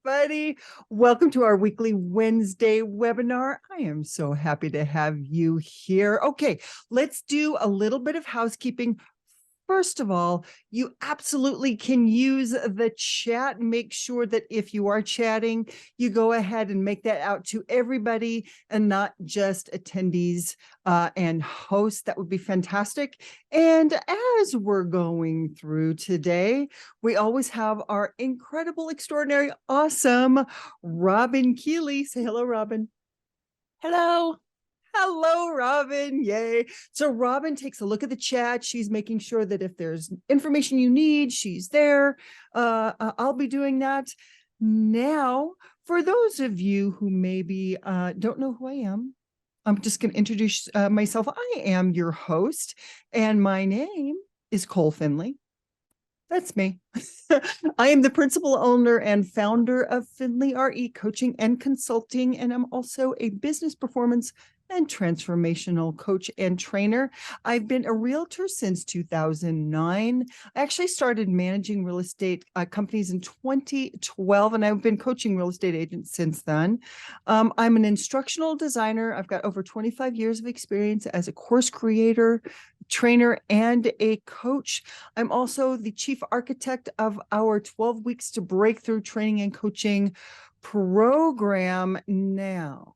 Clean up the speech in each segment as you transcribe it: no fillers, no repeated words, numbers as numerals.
everybody. Welcome to our weekly Wednesday webinar. I am so happy to have you here. Okay, let's do a little bit of housekeeping. First of all, you absolutely can use the chat. Make sure that if you are chatting, you go ahead and make that out to everybody and not just attendees and hosts. That would be fantastic. And as we're going through today, we always have our incredible, extraordinary, awesome Robin Keeley. Say hello, Robin. Hello. Hello, Robin. Yay. So Robin takes a look at the chat. She's making sure that if there's information you need, she's there. I'll be doing that. Now, for those of you who maybe don't know who I am, I'm just going to introduce myself. I am your host, and my name is Cole Finley. That's me. I am the principal owner and founder of Finley RE Coaching and Consulting, and I'm also a business performance and transformational coach and trainer. I've been a realtor since 2009. I actually started managing real estate companies in 2012, and I've been coaching real estate agents since then. I'm an instructional designer. I've got over 25 years of experience as a course creator, trainer, and a coach. I'm also the chief architect of our 12 Weeks to Breakthrough training and coaching program now.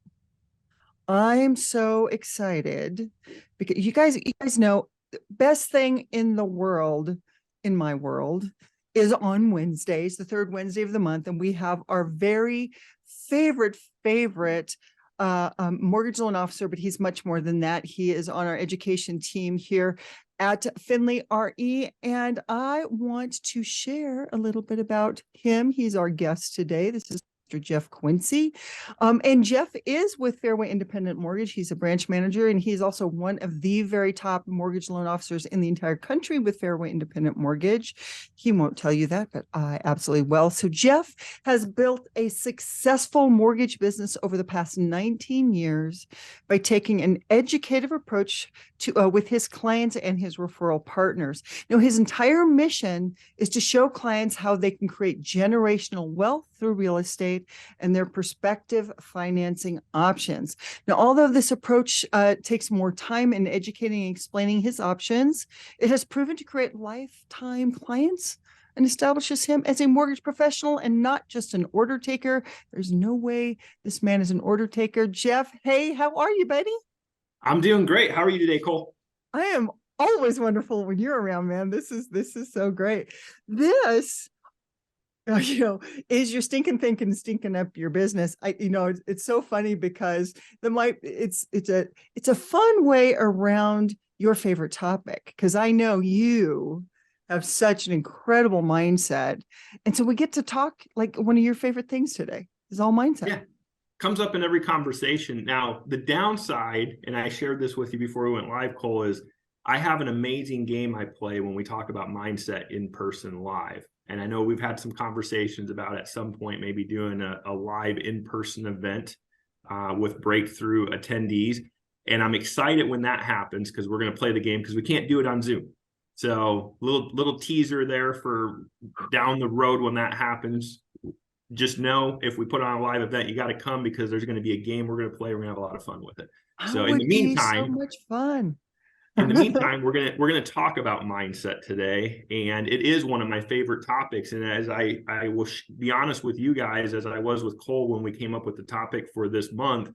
I'm so excited because you guys know the best thing in the world, in my world, is on Wednesdays, the third Wednesday of the month, and we have our very favorite mortgage loan officer, but he's much more than that. He is on our education team here at Finley RE, and I want to share a little bit about him. He's our guest today. This is Mr. Jeff Quincy. And Jeff is with Fairway Independent Mortgage. He's a branch manager, and he's also one of the very top mortgage loan officers in the entire country with Fairway Independent Mortgage. He won't tell you that, but I absolutely will. So Jeff has built a successful mortgage business over the past 19 years by taking an educative approach to with his clients and his referral partners. Now, his entire mission is to show clients how they can create generational wealth through real estate and their prospective financing options. Now, although this approach takes more time in educating and explaining his options, it has proven to create lifetime clients and establishes him as a mortgage professional and not just an order taker. There's no way this man is an order taker. Jeff, hey, how are you, buddy? I'm doing great. How are you today, Cole? I am always wonderful when you're around, man. This is so great. This is your stinking thinking stinking up your business. It's so funny because it's a fun way around your favorite topic, because I know you have such an incredible mindset, and so we get to talk like one of your favorite things today is all mindset. Yeah, comes up in every conversation. Now, the downside, and I shared this with you before we went live, Cole, is I have an amazing game I play when we talk about mindset in person live. And I know we've had some conversations about at some point maybe doing a live in-person event with breakthrough attendees. And I'm excited when that happens because we're going to play the game because we can't do it on Zoom. So little teaser there for down the road when that happens. Just know if we put on a live event, you got to come because there's going to be a game we're going to play. We're going to have a lot of fun with it. So in the meantime, so much fun. In the meantime, we're gonna talk about mindset today, and it is one of my favorite topics. And as I will be honest with you guys, as I was with Cole when we came up with the topic for this month,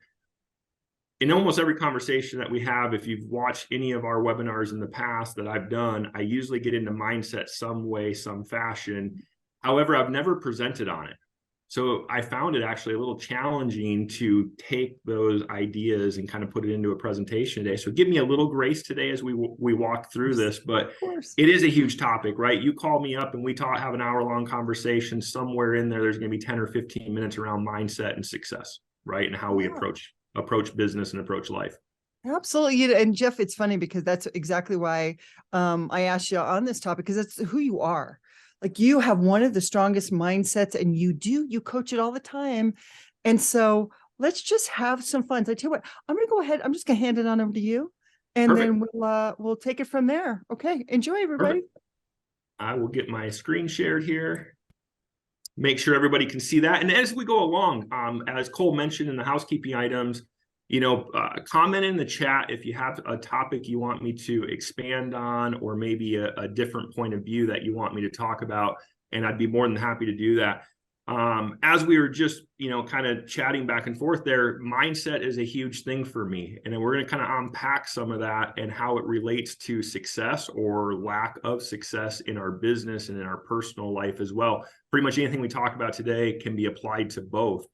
in almost every conversation that we have, if you've watched any of our webinars in the past that I've done, I usually get into mindset some way, some fashion. However, I've never presented on it. So I found it actually a little challenging to take those ideas and kind of put it into a presentation today. So give me a little grace today as we walk through this, but it is a huge topic, right? You call me up and we have an hour-long conversation. Somewhere in there, there's going to be 10 or 15 minutes around mindset and success, right? And how we approach business and approach life. Absolutely. And Jeff, it's funny because that's exactly why I asked you on this topic, because that's who you are. Like, you have one of the strongest mindsets, and you coach it all the time. And so let's just have some fun. So I tell you what, I'm going to go ahead. I'm just going to hand it on over to you, and Perfect. Then we'll take it from there. Okay. Enjoy, everybody. Perfect. I will get my screen shared here. make sure everybody can see that. And as we go along, as Cole mentioned in the housekeeping items, comment in the chat if you have a topic you want me to expand on, or maybe a different point of view that you want me to talk about, and I'd be more than happy to do that. As we were just, kind of chatting back and forth there, mindset is a huge thing for me. And then we're going to kind of unpack some of that and how it relates to success or lack of success in our business and in our personal life as well. Pretty much anything we talk about today can be applied to both.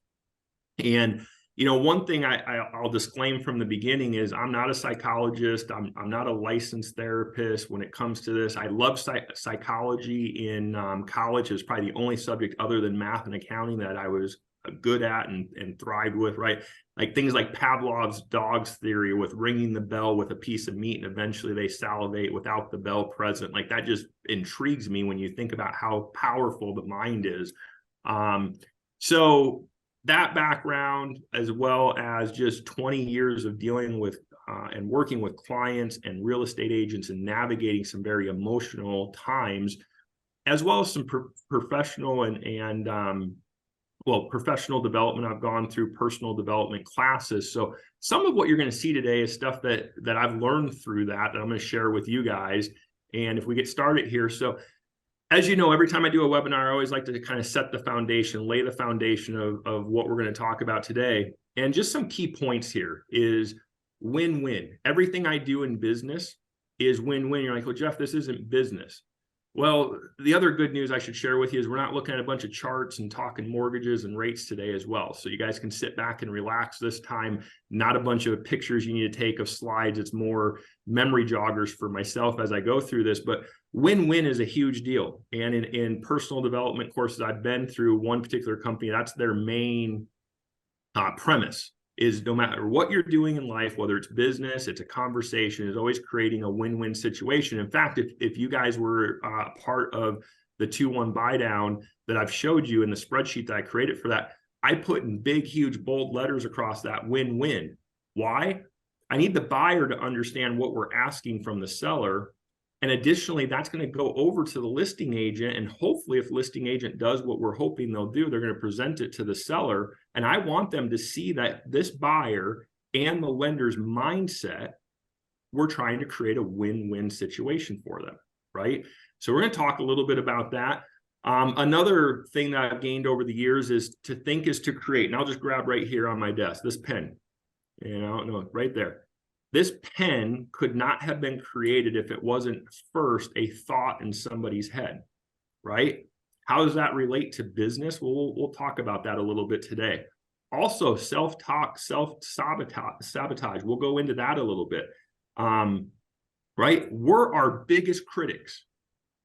And one thing I'll disclaim from the beginning is I'm not a psychologist. I'm not a licensed therapist when it comes to this. I love psychology in college. It's probably the only subject other than math and accounting that I was good at and thrived with, right? Like things like Pavlov's dog's theory with ringing the bell with a piece of meat and eventually they salivate without the bell present. Like that just intrigues me when you think about how powerful the mind is. So that background, as well as just 20 years of dealing with and working with clients and real estate agents and navigating some very emotional times, as well as some professional and professional development. I've gone through personal development classes. So some of what you're going to see today is stuff that I've learned through that I'm going to share with you guys. And if we get started here, so as you know, every time I do a webinar, I always like to kind of set the foundation, lay the foundation of what we're going to talk about today. And just some key points here is win-win. Everything I do in business is win-win. You're like, well, Jeff, this isn't business. Well, the other good news I should share with you is we're not looking at a bunch of charts and talking mortgages and rates today as well. So you guys can sit back and relax this time. Not a bunch of pictures you need to take of slides. It's more memory joggers for myself as I go through this. But win-win is a huge deal. And in personal development courses I've been through, one particular company, that's their main premise is no matter what you're doing in life, whether it's business, it's a conversation, is always creating a win-win situation. In fact, if you guys were part of the 2-1 buy down that I've showed you in the spreadsheet that I created for that, I put in big, huge, bold letters across that win-win. Why? I need the buyer to understand what we're asking from the seller. And additionally, that's going to go over to the listing agent. And hopefully, if listing agent does what we're hoping they'll do, they're going to present it to the seller. And I want them to see that this buyer and the lender's mindset, we're trying to create a win-win situation for them, right? So we're going to talk a little bit about that. Another thing that I've gained over the years is to think is to create. And I'll just grab right here on my desk, this pen, right there. This pen could not have been created if it wasn't first a thought in somebody's head, right? How does that relate to business? Well, we'll talk about that a little bit today. Also, self-talk, self-sabotage. We'll go into that a little bit, right? We're our biggest critics.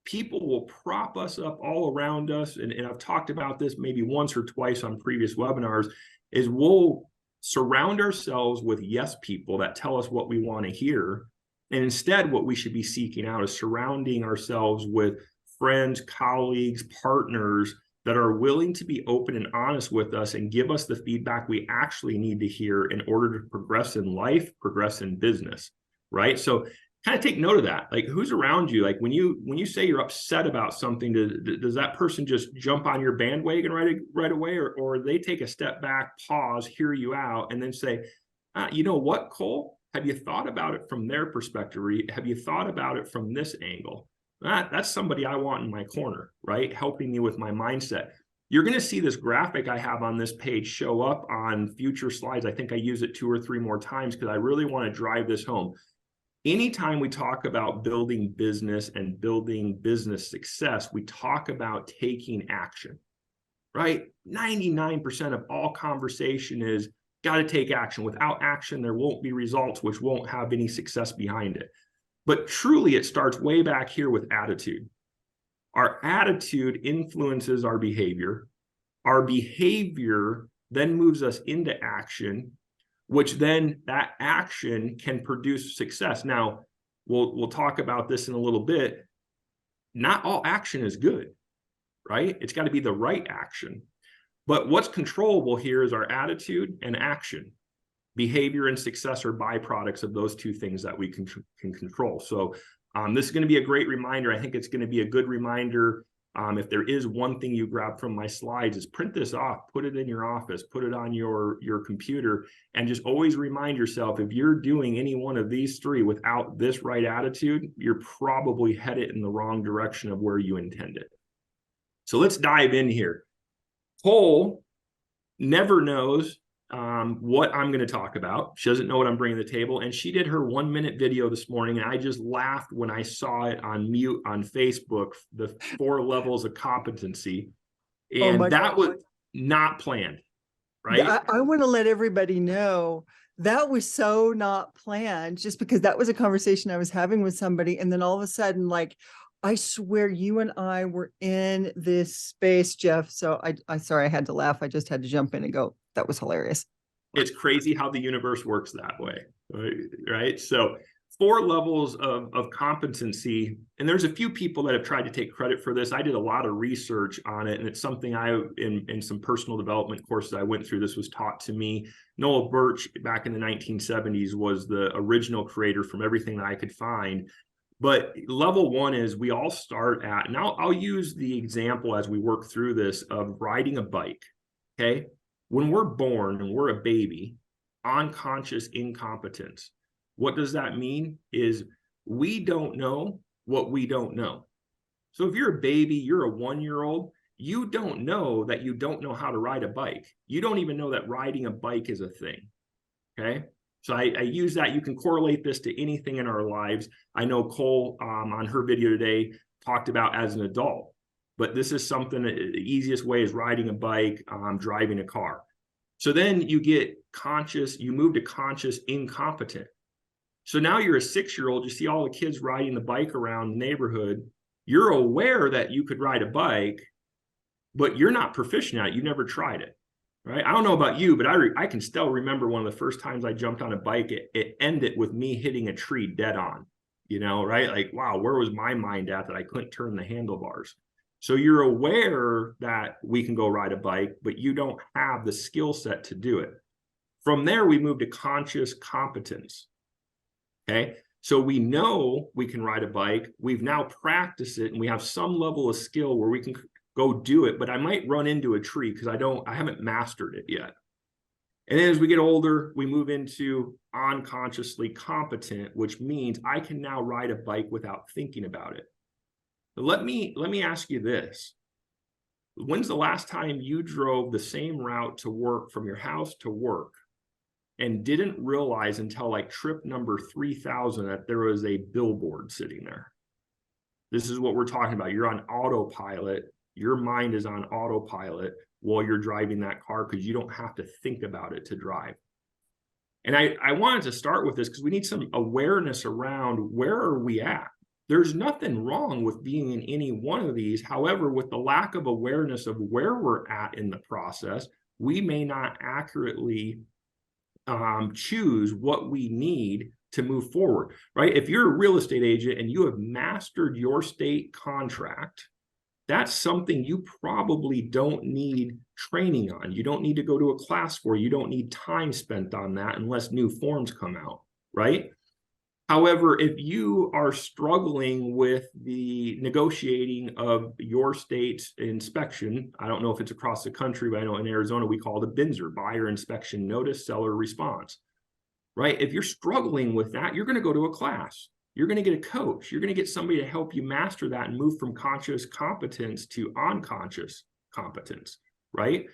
People will prop us up all around us. And I've talked about this maybe once or twice on previous webinars, is we'll surround ourselves with yes people that tell us what we want to hear. And instead, what we should be seeking out is surrounding ourselves with friends, colleagues, partners that are willing to be open and honest with us and give us the feedback we actually need to hear in order to progress in life, progress in business, right? So kind of take note of that. Like, who's around you? Like when you say you're upset about something, does that person just jump on your bandwagon right away, or they take a step back, pause, hear you out, and then say, you know what, Cole, have you thought about it from their perspective? Or have you thought about it from this angle? That's somebody I want in my corner, right? Helping me with my mindset. You're going to see this graphic I have on this page show up on future slides. I think I use it 2 or 3 more times because I really want to drive this home. Anytime we talk about building business and building business success, we talk about taking action, right? 99% of all conversation is got to take action. Without action, there won't be results, which won't have any success behind it. But truly, it starts way back here with attitude. Our attitude influences our behavior. Our behavior then moves us into action, which then that action can produce success. Now, we'll talk about this in a little bit. Not all action is good, right? It's got to be the right action. But what's controllable here is our attitude and action. Behavior and success are byproducts of those two things that we can control. So this is going to be a great reminder. I think it's going to be a good reminder If there is one thing you grab from my slides, is print this off, put it in your office, put it on your computer, and just always remind yourself, if you're doing any one of these three without this right attitude, you're probably headed in the wrong direction of where you intended. So let's dive in here. Cole never knows what I'm going to talk about. She doesn't know what I'm bringing to the table. And she did her 1-minute video this morning. And I just laughed when I saw it on mute on Facebook, the 4 levels of competency. And that was not planned, right? I want to let everybody know that was so not planned, just because that was a conversation I was having with somebody. And then all of a sudden, like, I swear you and I were in this space, Jeff. So I sorry, I had to laugh. I just had to jump in and go, that was hilarious. It's crazy how the universe works that way, right? So 4 levels of competency, and there's a few people that have tried to take credit for this. I did a lot of research on it, and it's something in some personal development courses I went through, this was taught to me. Noel Birch back in the 1970s was the original creator from everything that I could find. But level 1 is we all start at, and I'll use the example as we work through this of riding a bike, okay? When we're born and we're a baby, unconscious incompetence. What does that mean? Is we don't know what we don't know. So if you're a baby, you're a 1-year-old, you don't know that you don't know how to ride a bike. You don't even know that riding a bike is a thing, okay? So I use that. You can correlate this to anything in our lives. I know Cole on her video today talked about as an adult, but this is something that the easiest way is riding a bike, driving a car. So then you get conscious, you move to conscious incompetent. So now you're a 6-year-old, you see all the kids riding the bike around the neighborhood. You're aware that you could ride a bike, but you're not proficient at it. You never tried it. Right? I don't know about you, but I can still remember one of the first times I jumped on a bike, it ended with me hitting a tree dead on, right? Like, wow, where was my mind at that I couldn't turn the handlebars? So you're aware that we can go ride a bike, but you don't have the skill set to do it. From there, we move to conscious competence, okay? So we know we can ride a bike. We've now practiced it, and we have some level of skill where we can go do it, but I might run into a tree because I haven't mastered it yet. And then as we get older, we move into unconsciously competent, which means I can now ride a bike without thinking about it. But let me ask you this. When's the last time you drove the same route to work from your house to work and didn't realize until like trip number 3,000 that there was a billboard sitting there? This is what we're talking about. You're on autopilot. Your mind is on autopilot while you're driving that car because you don't have to think about it to drive. And I wanted to start with this because we need some awareness around where are we at? There's nothing wrong with being in any one of these. However, with the lack of awareness of where we're at in the process, we may not accurately choose what we need to move forward, right? If you're a real estate agent and you have mastered your state contract, that's something you probably don't need training on. You don't need to go to a class for. You don't need time spent on that unless new forms come out, right? However, if you are struggling with the negotiating of your state's inspection, I don't know if it's across the country, but I know in Arizona we call it a BINSR, buyer inspection notice, seller response, right? If you're struggling with that, you're going to go to a class. You're going to get a coach. You're going to get somebody to help you master that and move from conscious competence to unconscious competence, right?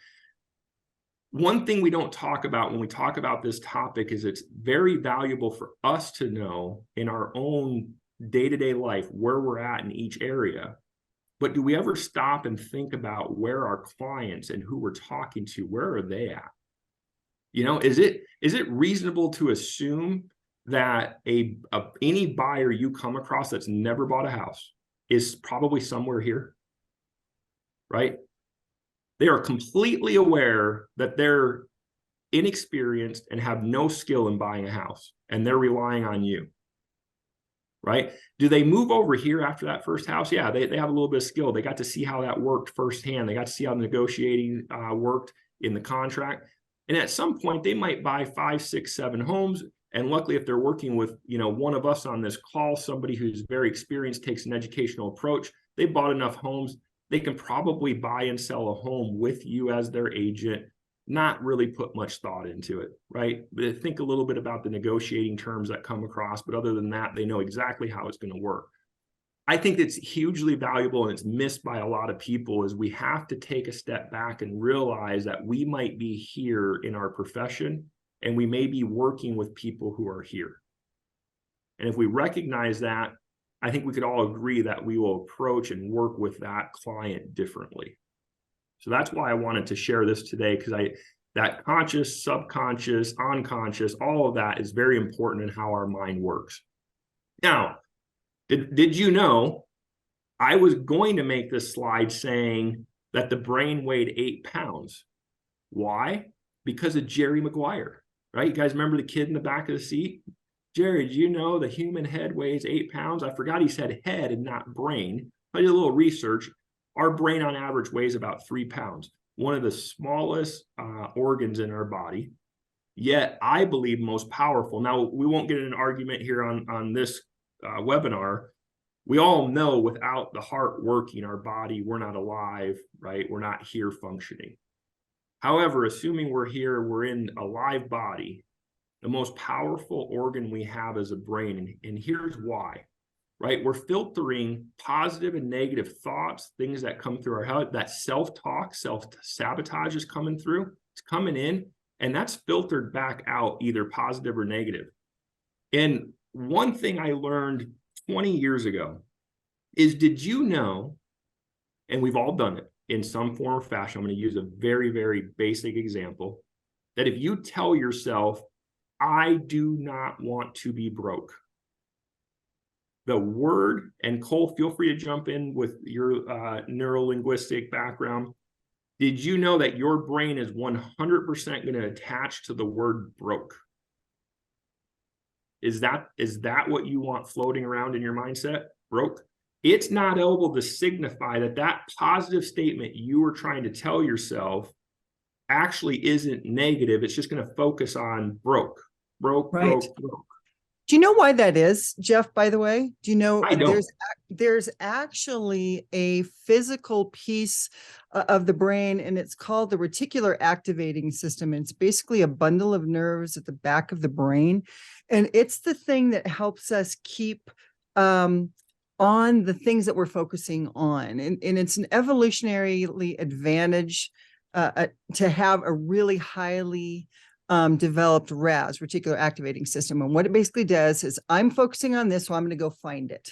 One thing we don't talk about when we talk about this topic is it's very valuable for us to know in our own day-to-day life where we're at in each area. But do we ever stop and think about where our clients and who we're talking to, where are they at? Is it reasonable to assume that any buyer you come across that's never bought a house is probably somewhere here, right? They are completely aware that they're inexperienced and have no skill in buying a house, and they're relying on you, right? Do they move over here after that first house? Yeah, they have a little bit of skill. They got to see how that worked firsthand. They got to see how the negotiating worked in the contract. And at some point, they might buy 5, 6, 7 homes. And luckily, if they're working with, one of us on this call, somebody who's very experienced, takes an educational approach, they bought enough homes, they can probably buy and sell a home with you as their agent, not really put much thought into it, right? But think a little bit about the negotiating terms that come across, but other than that, they know exactly how it's going to work. I think it's hugely valuable, and it's missed by a lot of people, is we have to take a step back and realize that we might be here in our profession and we may be working with people who are here. And if we recognize that, I think we could all agree that we will approach and work with that client differently. So that's why I wanted to share this today, because that conscious, subconscious, unconscious, all of that is very important in how our mind works. Now, did you know I was going to make this slide saying that the brain weighed 8 pounds? Why? Because of Jerry Maguire, right? You guys remember the kid in the back of the seat? Jerry, do you know the human head weighs 8 pounds? I forgot he said head and not brain. I did a little research. Our brain on average weighs about 3 pounds, one of the smallest organs in our body, yet I believe most powerful. Now, we won't get in an argument here on this webinar. We all know without the heart working, our body, we're not alive, right? We're not here functioning. However, assuming we're here, we're in a live body, the most powerful organ we have is a brain. And here's why, right? We're filtering positive and negative thoughts, things that come through our head. That self-talk, self-sabotage is coming through. It's coming in, and that's filtered back out, either positive or negative. And one thing I learned 20 years ago is, did you know, and we've all done it in some form or fashion, I'm going to use a very, very basic example, that if you tell yourself, I do not want to be broke, the word, and Cole, feel free to jump in with your neuro-linguistic background. Did you know that your brain is 100% going to attach to the word broke? Is that what you want floating around in your mindset? Broke? It's not able to signify that positive statement you were trying to tell yourself actually isn't negative. It's just going to focus on broke, broke, Right. broke. Do you know why that is, Jeff, by the way? Do you know I don't. there's actually a physical piece of the brain, and it's called the reticular activating system. And it's basically a bundle of nerves at the back of the brain. And it's the thing that helps us keep on the things that we're focusing on. And it's an evolutionarily advantage to have a really highly developed RAS, reticular activating system. And what it basically does is, I'm focusing on this, so I'm going to go find it.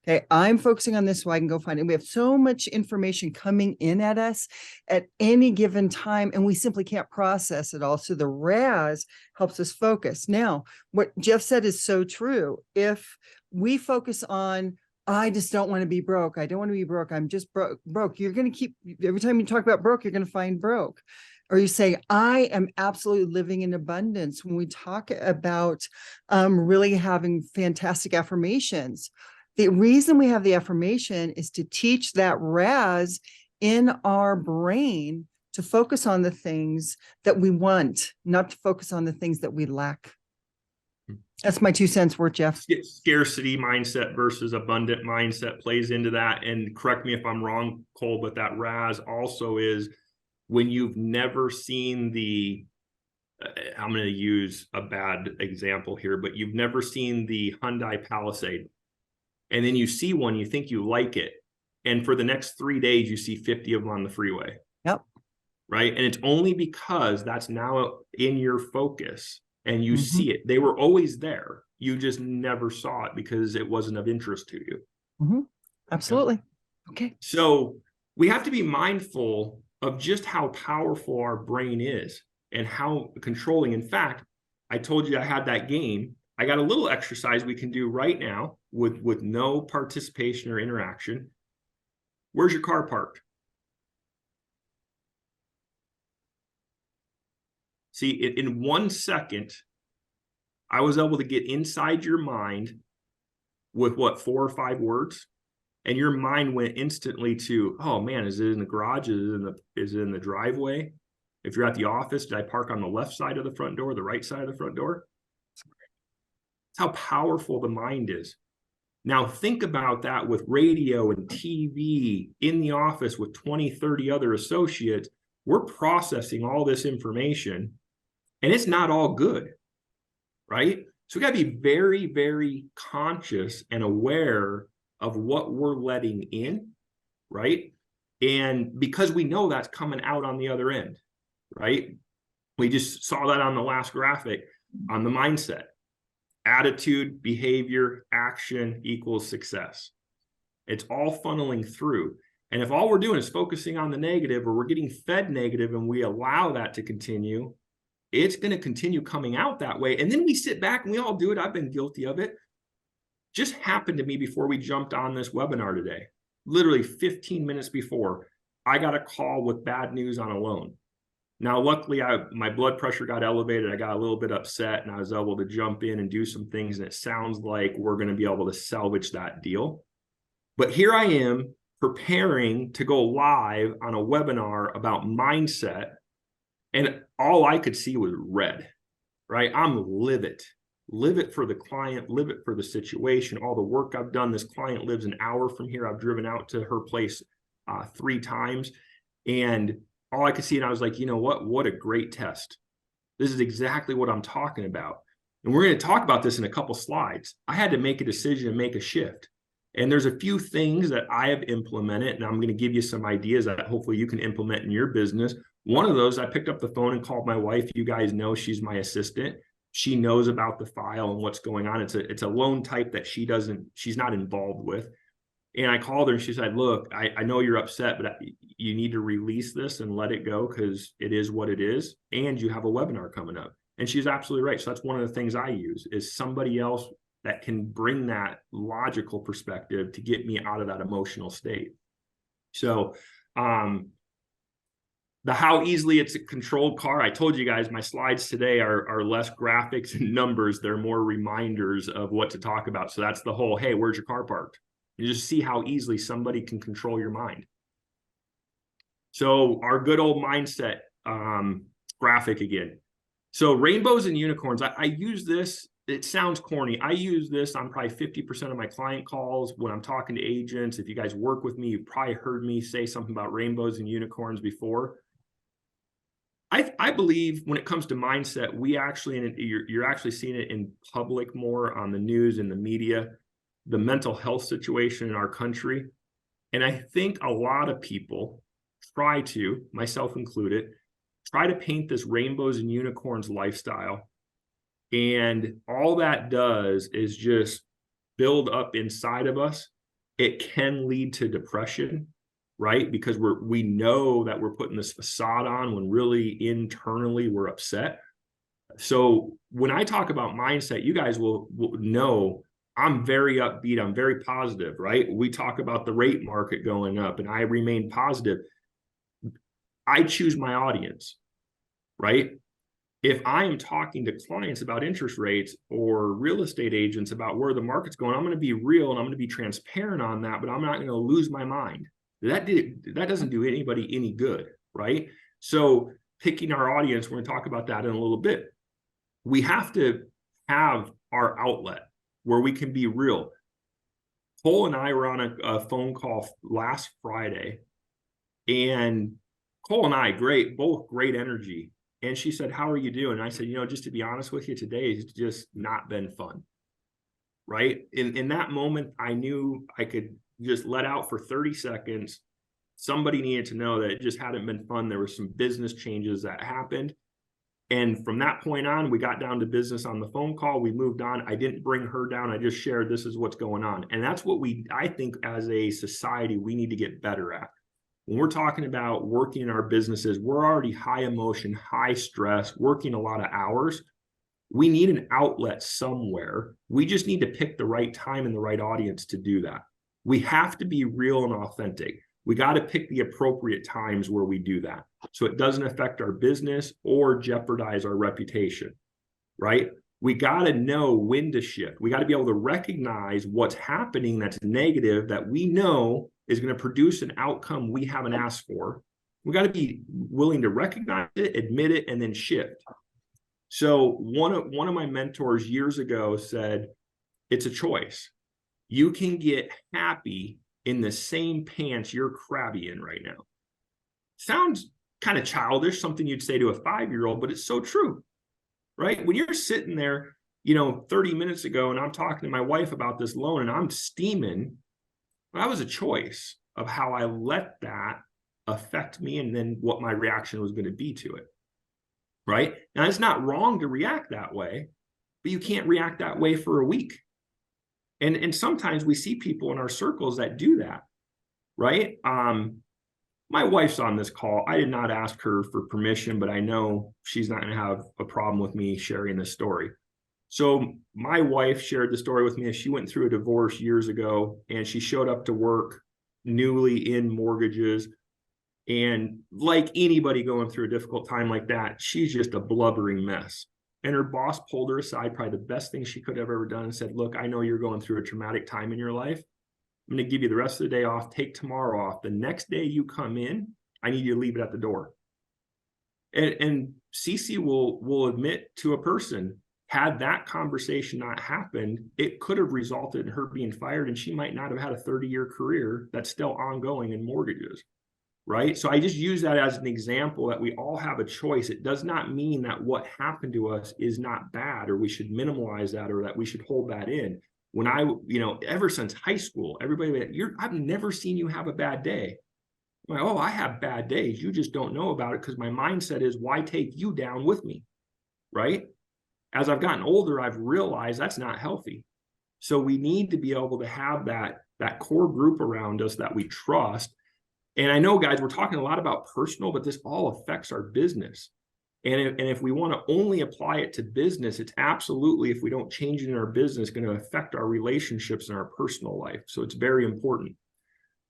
Okay, I'm focusing on this so I can go find it. We have so much information coming in at us at any given time, and we simply can't process it all. So the RAS helps us focus. Now, what Jeff said is so true. If we focus on, I just don't want to be broke. I don't want to be broke. I'm just broke. You're going to keep, every time you talk about broke, you're going to find broke. Or you say, I am absolutely living in abundance. When we talk about really having fantastic affirmations, the reason we have the affirmation is to teach that RAS in our brain to focus on the things that we want, not to focus on the things that we lack. That's my 2 cents worth, Jeff. Scarcity mindset versus abundant mindset plays into that. And correct me if I'm wrong, Cole, but that RAS also is when you've never seen I'm going to use a bad example here, but you've never seen the Hyundai Palisade. And then you see one, you think you like it. And for the next 3 days, you see 50 of them on the freeway. Yep. Right. And it's only because that's now in your focus and you see it. They were always there. You just never saw it because it wasn't of interest to you. Absolutely. Yeah. Okay. So we have to be mindful of just how powerful our brain is and how controlling. In fact, I told you I had that game. I got a little exercise we can do right now with no participation or interaction. Where's your car parked? See, in 1 second, I was able to get inside your mind with 4 or 5 words, and your mind went instantly to, oh man, is it in the garage? Is it in the driveway? If you're at the office, did I park on the left side of the front door, the right side of the front door? That's how powerful the mind is. Now think about that with radio and TV in the office with 20, 30 other associates. We're processing all this information and it's not all good, right? So we got to be very, very conscious and aware of what we're letting in, right? And because we know that's coming out on the other end, right? We just saw that on the last graphic on the mindset. Attitude, behavior, action equals success. It's all funneling through. And if all we're doing is focusing on the negative, or we're getting fed negative and we allow that to continue, it's going to continue coming out that way. And then we sit back and we all do it. I've been guilty of it. Just happened to me before we jumped on this webinar today. Literally 15 minutes before, I got a call with bad news on a loan. Now, luckily, my blood pressure got elevated. I got a little bit upset and I was able to jump in and do some things. And it sounds like we're going to be able to salvage that deal. But here I am preparing to go live on a webinar about mindset. And all I could see was red, right? I'm livid for the client, livid for the situation, all the work I've done. This client lives an hour from here. I've driven out to her place 3 times. And all I could see, and I was like, you know what a great test. This is exactly what I'm talking about. And we're going to talk about this in a couple slides. I had to make a decision and make a shift. And there's a few things that I have implemented, and I'm going to give you some ideas that hopefully you can implement in your business. One of those, I picked up the phone and called my wife. You guys know she's my assistant. She knows about the file and what's going on. It's a loan type that she's not involved with. And I called her and she said, look, I know you're upset, but you need to release this and let it go because it is what it is. And you have a webinar coming up. And she's absolutely right. So that's one of the things I use is somebody else that can bring that logical perspective to get me out of that emotional state. So the how easily it's a controlled car. I told you guys my slides today are less graphics and numbers. They're more reminders of what to talk about. So that's the whole, hey, where's your car parked? You just see how easily somebody can control your mind. So our good old mindset graphic again. So rainbows and unicorns, I use this. It sounds corny. I use this on probably 50% of my client calls when I'm talking to agents. If you guys work with me, you've probably heard me say something about rainbows and unicorns before. I believe when it comes to mindset, you're actually seeing it in public more on the news and the media, the mental health situation in our country. And I think a lot of people try to, myself included, try to paint this rainbows and unicorns lifestyle. And all that does is just build up inside of us. It can lead to depression, right? Because we know that we're putting this facade on when really internally we're upset. So when I talk about mindset, you guys will know I'm very upbeat. I'm very positive, right? We talk about the rate market going up and I remain positive. I choose my audience, right? If I am talking to clients about interest rates or real estate agents about where the market's going, I'm going to be real and I'm going to be transparent on that, but I'm not going to lose my mind. That doesn't do anybody any good, right? So picking our audience, we're going to talk about that in a little bit. We have to have our outlet where we can be real. Cole and I were on a phone call last Friday, and Cole and I, both great energy. And she said, how are you doing? And I said, just to be honest with you, today has just not been fun, right? In that moment, I knew I could just let out for 30 seconds. Somebody needed to know that it just hadn't been fun. There were some business changes that happened. And from that point on, we got down to business on the phone call. We moved on. I didn't bring her down. I just shared this is what's going on. And that's what I think as a society, we need to get better at. When we're talking about working in our businesses, we're already high emotion, high stress, working a lot of hours. We need an outlet somewhere. We just need to pick the right time and the right audience to do that. We have to be real and authentic. We got to pick the appropriate times where we do that so it doesn't affect our business or jeopardize our reputation, right? We got to know when to shift. We got to be able to recognize what's happening that's negative that we know is going to produce an outcome we haven't asked for. We got to be willing to recognize it, admit it, and then shift. So one of my mentors years ago said, it's a choice. you can get happy in the same pants you're crabby in right now. Sounds kind of childish, something you'd say to a 5-year-old, but it's so true, right? When you're sitting there, 30 minutes ago, and I'm talking to my wife about this loan and I'm steaming, that was a choice of how I let that affect me and then what my reaction was going to be to it, right? Now, it's not wrong to react that way, but you can't react that way for a week. And sometimes we see people in our circles that do that, right? My wife's on this call. I did not ask her for permission, but I know she's not going to have a problem with me sharing this story. So my wife shared the story with me. She went through a divorce years ago, and she showed up to work newly in mortgages. And like anybody going through a difficult time like that, she's just a blubbering mess. And her boss pulled her aside, probably the best thing she could have ever done, and said, look, I know you're going through a traumatic time in your life. I'm going to give you the rest of the day off. Take tomorrow off. The next day you come in, I need you to leave it at the door. And Cece will admit to a person, had that conversation not happened, it could have resulted in her being fired, and she might not have had a 30-year career that's still ongoing in mortgages. Right? So I just use that as an example that we all have a choice. It does not mean that what happened to us is not bad, or we should minimize that, or that we should hold that in. When ever since high school, everybody, I've never seen you have a bad day. I'm like, oh, I have bad days. You just don't know about it because my mindset is, why take you down with me? Right? As I've gotten older, I've realized that's not healthy. So we need to be able to have that core group around us that we trust. And I know, guys, we're talking a lot about personal, but this all affects our business. And if we want to only apply it to business, it's absolutely, if we don't change it in our business, going to affect our relationships and our personal life. So it's very important.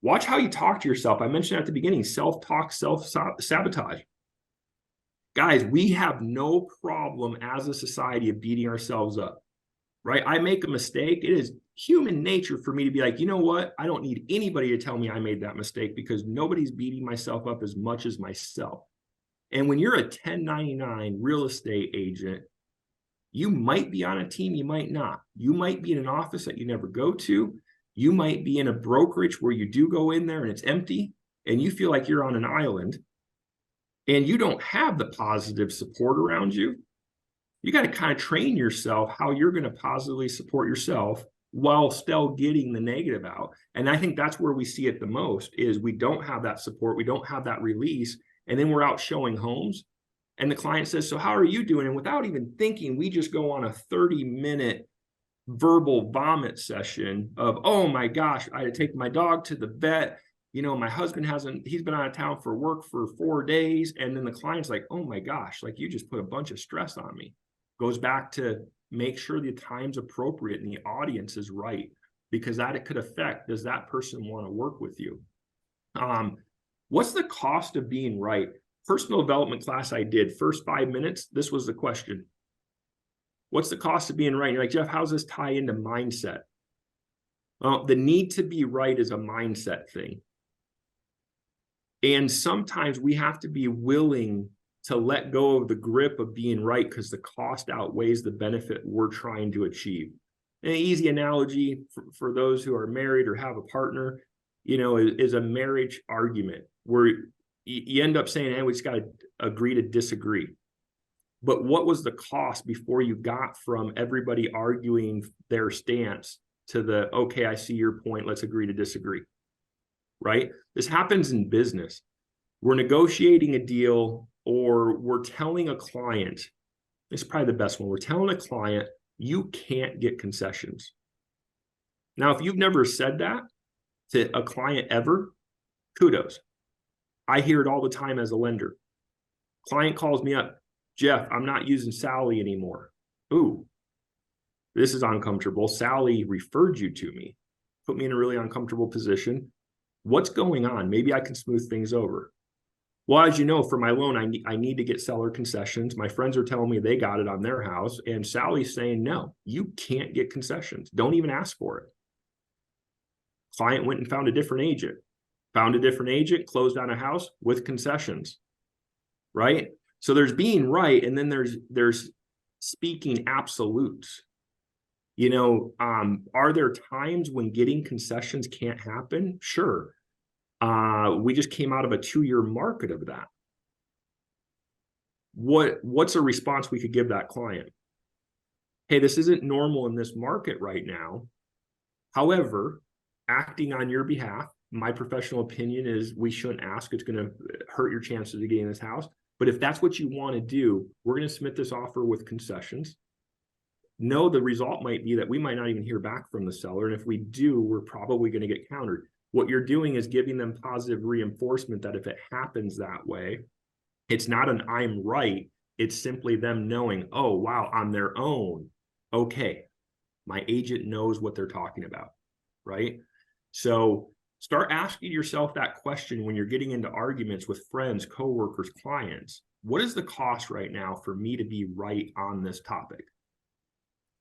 Watch how you talk to yourself. I mentioned at the beginning, self-talk, self-sabotage. Guys, we have no problem as a society of beating ourselves up, right? I make a mistake. It is human nature for me to be like, you know what? I don't need anybody to tell me I made that mistake, because nobody's beating myself up as much as myself. And when you're a 1099 real estate agent, you might be on a team, you might not. You might be in an office that you never go to. You might be in a brokerage where you do go in there and it's empty and you feel like you're on an island and you don't have the positive support around you. You got to kind of train yourself how you're going to positively support yourself while still getting the negative out. And I think that's where we see it the most, is we don't have that support. We don't have that release. And then we're out showing homes and the client says, so how are you doing? And without even thinking, we just go on a 30-minute verbal vomit session of, oh my gosh, I had to take my dog to the vet. My husband he's been out of town for work for 4 days. And then the client's like, oh my gosh, like you just put a bunch of stress on me. Goes back to make sure the time's appropriate and the audience is right, because that it could affect, does that person want to work with you? What's the cost of being right? Personal development class I did, first 5 minutes, this was the question. What's the cost of being right? You're like, Jeff, how's this tie into mindset? Well, the need to be right is a mindset thing. And sometimes we have to be willing to let go of the grip of being right, because the cost outweighs the benefit we're trying to achieve. An easy analogy for those who are married or have a partner, is a marriage argument where you end up saying, hey, we just got to agree to disagree. But what was the cost before you got from everybody arguing their stance to the, okay, I see your point, let's agree to disagree, right? This happens in business. We're negotiating a deal, or we're telling a client, this is probably the best one, we're telling a client, you can't get concessions. Now, if you've never said that to a client ever, kudos. I hear it all the time as a lender. Client calls me up, Jeff, I'm not using Sally anymore. Ooh, this is uncomfortable. Sally referred you to me, put me in a really uncomfortable position. What's going on? Maybe I can smooth things over. Well, as you know, for my loan, I need to get seller concessions. My friends are telling me they got it on their house, and Sally's saying, no, you can't get concessions. Don't even ask for it. Client went and found a different agent. Closed on a house with concessions, right? So there's being right, and then there's speaking absolutes. Are there times when getting concessions can't happen? Sure. We just came out of a 2-year market of that. What's a response we could give that client? Hey, this isn't normal in this market right now. However, acting on your behalf, my professional opinion is we shouldn't ask. It's going to hurt your chances of getting this house. But if that's what you want to do, we're going to submit this offer with concessions. No, the result might be that we might not even hear back from the seller. And if we do, we're probably going to get countered. What you're doing is giving them positive reinforcement that if it happens that way, it's not an I'm right. It's simply them knowing, oh, wow, on their own. Okay, my agent knows what they're talking about, right? So start asking yourself that question when you're getting into arguments with friends, coworkers, clients. What is the cost right now for me to be right on this topic?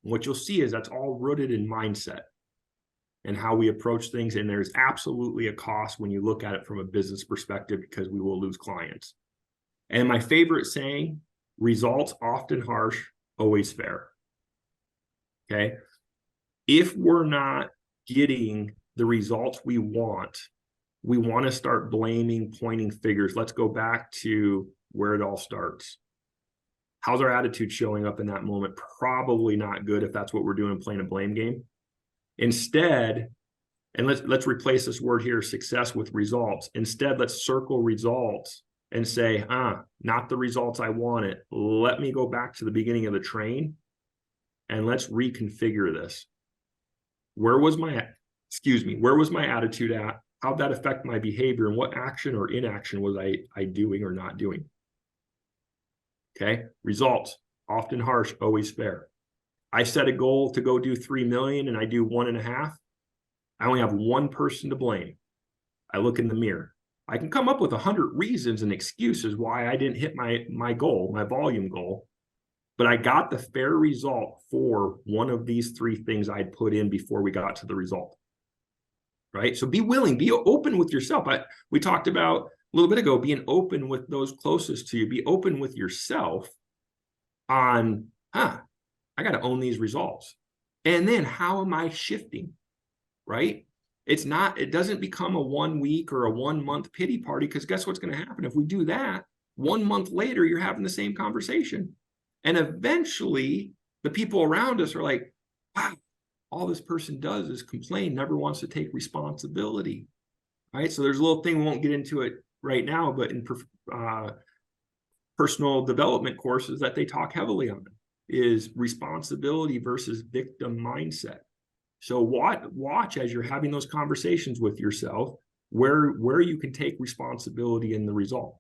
What you'll see is that's all rooted in mindset and how we approach things. And there's absolutely a cost when you look at it from a business perspective, because we will lose clients. And my favorite saying, results often harsh, always fair. Okay. If we're not getting the results we want to start blaming, pointing fingers. Let's go back to where it all starts. How's our attitude showing up in that moment? Probably not good if that's what we're doing, playing a blame game. Instead, and let's replace this word here, success, with results. Instead, let's circle results and say, not the results I wanted. Let me go back to the beginning of the train and let's reconfigure this. Where was my attitude at? How'd that affect my behavior? And what action or inaction was I doing or not doing? Okay. Results, often harsh, always fair. I set a goal to go do 3 million and I do 1.5. I only have one person to blame. I look in the mirror. I can come up with 100 reasons and excuses why I didn't hit my goal, my volume goal, but I got the fair result for one of these 3 things I'd put in before we got to the result. Right? So be willing, be open with yourself. We talked about a little bit ago, being open with those closest to you. Be open with yourself on, I got to own these results. And then how am I shifting? Right? It doesn't become a 1 week or a 1 month pity party, because guess what's going to happen? If we do that, 1 month later, you're having the same conversation. And eventually the people around us are like, wow, all this person does is complain, never wants to take responsibility. Right? So there's a little thing, we won't get into it right now, but in personal development courses that they talk heavily on is responsibility versus victim mindset. So watch as you're having those conversations with yourself, where you can take responsibility in the result.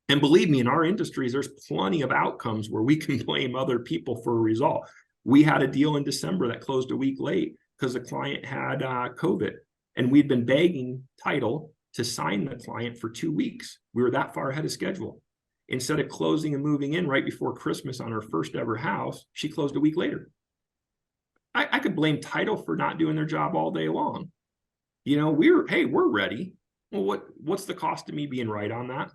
And believe me, in our industries, there's plenty of outcomes where we can blame other people for a result. We had a deal in December that closed a week late because the client had COVID, and we'd been begging title to sign the client for 2 weeks. We were that far ahead of schedule. Instead of closing and moving in right before Christmas on her first ever house, she closed a week later. I could blame title for not doing their job all day long. We're ready. Well, what's the cost of me being right on that?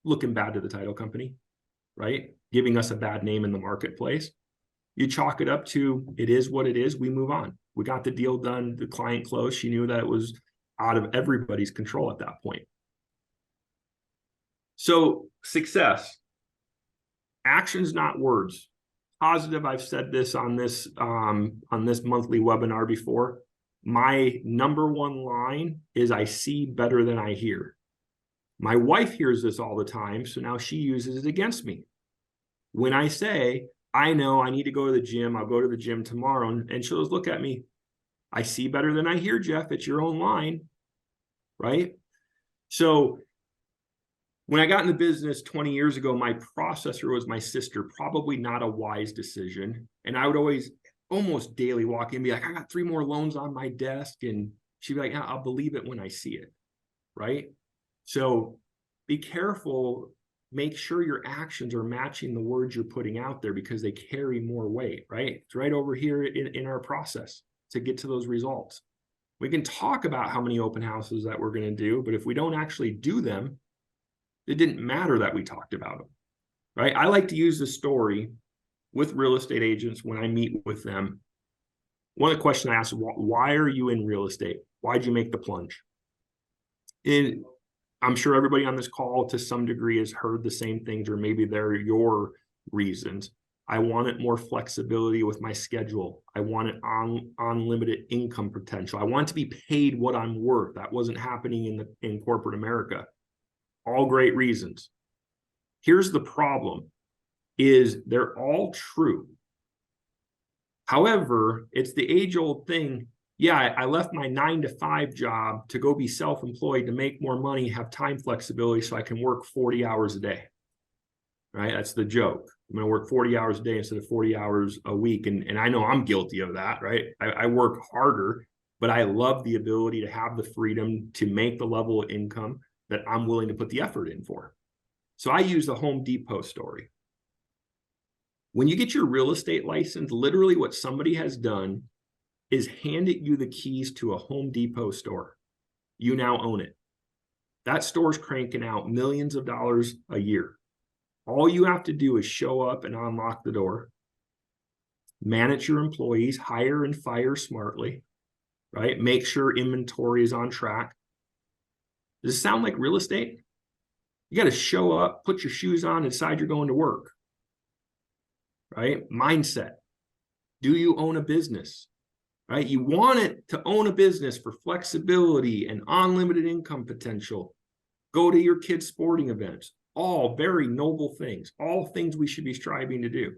Looking bad to the title company, right? Giving us a bad name in the marketplace. You chalk it up to, it is what it is. We move on. We got the deal done. The client closed. She knew that it was out of everybody's control at that point. So success, actions, not words. Positive. I've said this on this monthly webinar before. My number one line is, I see better than I hear. My wife hears this all the time, so now she uses it against me. When I say, I know I need to go to the gym, I'll go to the gym tomorrow, and she'll just look at me. I see better than I hear, Jeff. It's your own line, right? So when I got in the business 20 years ago, my processor was my sister, probably not a wise decision. And I would almost daily walk in and be like, I got 3 more loans on my desk. And she'd be like, yeah, I'll believe it when I see it, right? So be careful. Make sure your actions are matching the words you're putting out there, because they carry more weight, right? It's right over here in our process to get to those results. We can talk about how many open houses that we're going to do, but if we don't actually do them, it didn't matter that we talked about them, right? I like to use this story with real estate agents when I meet with them. one of the questions I asked, why are you in real estate? Why'd you make the plunge? And I'm sure everybody on this call to some degree has heard the same things, or maybe they're your reasons. I wanted more flexibility with my schedule. I wanted unlimited income potential. I want to be paid what I'm worth. That wasn't happening in corporate America. All great reasons. Here's the problem, is they're all true. However, it's the age-old thing. Yeah, I left my 9-to-5 job to go be self-employed to make more money, have time flexibility so I can work 40 hours a day. Right? That's the joke. I'm going to work 40 hours a day instead of 40 hours a week. And I know I'm guilty of that, right? I work harder, but I love the ability to have the freedom to make the level of income that I'm willing to put the effort in for. So I use the Home Depot story. When you get your real estate license, literally what somebody has done is handed you the keys to a Home Depot store. You now own it. That store's cranking out millions of dollars a year. All you have to do is show up and unlock the door, manage your employees, hire and fire smartly, right? Make sure inventory is on track. Does it sound like real estate? You got to show up, put your shoes on, and decide you're going to work, right? Mindset. Do you own a business, right? You want it to own a business for flexibility and unlimited income potential. Go to your kids' sporting events. All very noble things, all things we should be striving to do.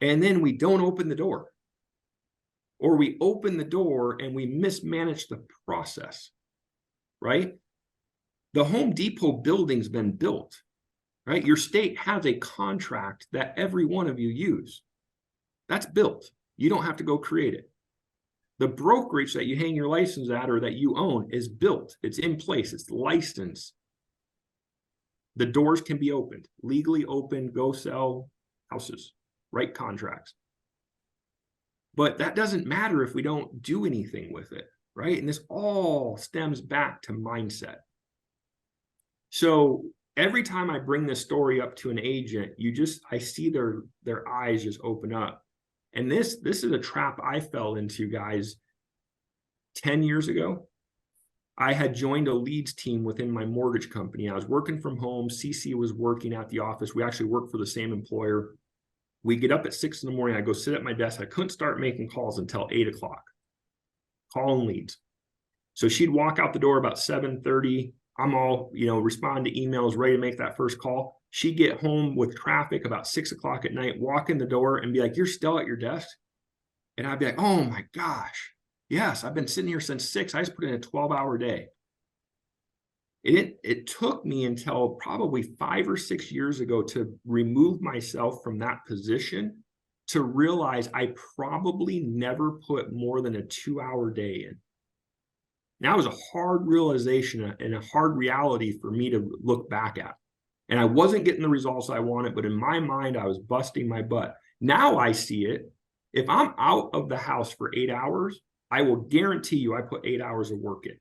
And then we don't open the door, or we open the door and we mismanage the process, right? The Home Depot building's been built, right? Your state has a contract that every one of you use. That's built. You don't have to go create it. The brokerage that you hang your license at or that you own is built. It's in place. It's licensed. The doors can be opened, legally open, go sell houses, write contracts. But that doesn't matter if we don't do anything with it, right? And this all stems back to mindset. So every time I bring this story up to an agent, I see their eyes just open up. And this is a trap I fell into, guys. 10 years ago, I had joined a leads team within my mortgage company. I was working from home. CC was working at the office. We actually worked for the same employer. We get up at 6 in the morning. I go sit at my desk. I couldn't start making calls until 8 o'clock, calling leads. So she'd walk out the door about 7:30. I'm all, respond to emails, ready to make that first call. She'd get home with traffic about 6 o'clock at night, walk in the door and be like, "You're still at your desk?" And I'd be like, "Oh my gosh. Yes, I've been sitting here since 6. I just put in a 12-hour day." It took me until probably 5 or 6 years ago to remove myself from that position to realize I probably never put more than a 2-hour day in. Now it was a hard realization and a hard reality for me to look back at. And I wasn't getting the results I wanted, but in my mind, I was busting my butt. Now I see it. If I'm out of the house for 8 hours, I will guarantee you I put 8 hours of work in,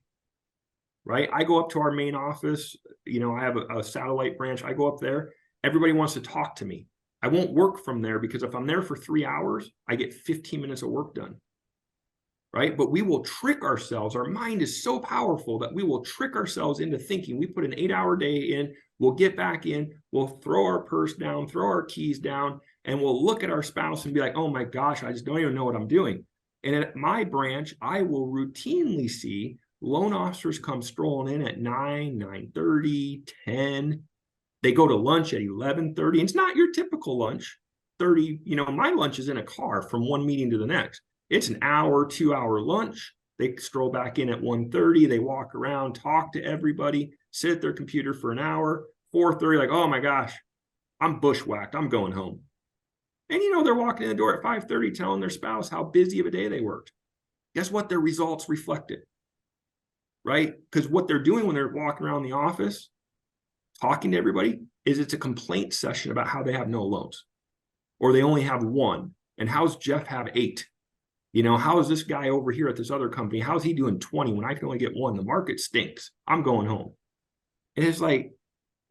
right? I go up to our main office. I have a satellite branch. I go up there. Everybody wants to talk to me. I won't work from there because if I'm there for 3 hours, I get 15 minutes of work done, right? But we will trick ourselves. Our mind is so powerful that we will trick ourselves into thinking we put an 8-hour day in, we'll get back in, we'll throw our purse down, throw our keys down, and we'll look at our spouse and be like, "Oh my gosh, I just don't even know what I'm doing." And at my branch, I will routinely see loan officers come strolling in at 9, 9:30, 10. They go to lunch at 11:30. And it's not your typical lunch. My lunch is in a car from one meeting to the next. It's an hour, 2-hour lunch. They stroll back in at 1:30. They walk around, talk to everybody, sit at their computer for an hour. 4:30, like, "Oh my gosh, I'm bushwhacked. I'm going home." And they're walking in the door at 5:30 telling their spouse how busy of a day they worked. Guess what? Their results reflected, right? Because what they're doing when they're walking around the office, talking to everybody, is it's a complaint session about how they have no loans, or they only have one. And how's Jeff have 8? How is this guy over here at this other company? How's he doing 20 when I can only get 1? The market stinks. I'm going home. And it's like,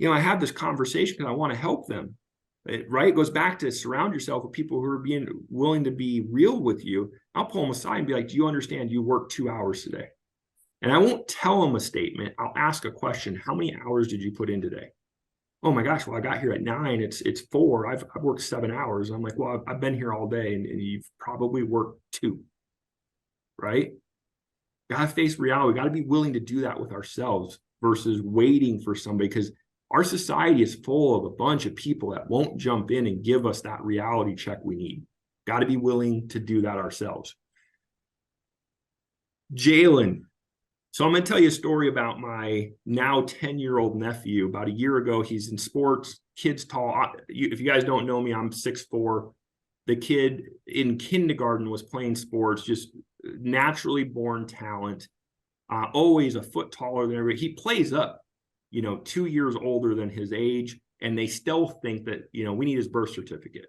I have this conversation because I want to help them. right? It goes back to surround yourself with people who are being willing to be real with you. I'll pull them aside and be like, do you understand you worked 2 hours today? And I won't tell them a statement. I'll ask a question. How many hours did you put in today? Oh my gosh, well, I got here at 9. It's 4. I've worked 7 hours. I'm like, well, I've been here all day, and you've probably worked 2, right? Got to face reality. We got to be willing to do that with ourselves versus waiting for somebody, because our society is full of a bunch of people that won't jump in and give us that reality check we need. Got to be willing to do that ourselves. Jalen. So I'm going to tell you a story about my now 10-year-old nephew. About a year ago, he's in sports, kid's tall. If you guys don't know me, I'm 6'4". The kid in kindergarten was playing sports, just naturally born talent, always a foot taller than everybody. He plays up, 2 years older than his age, and they still think that, we need his birth certificate.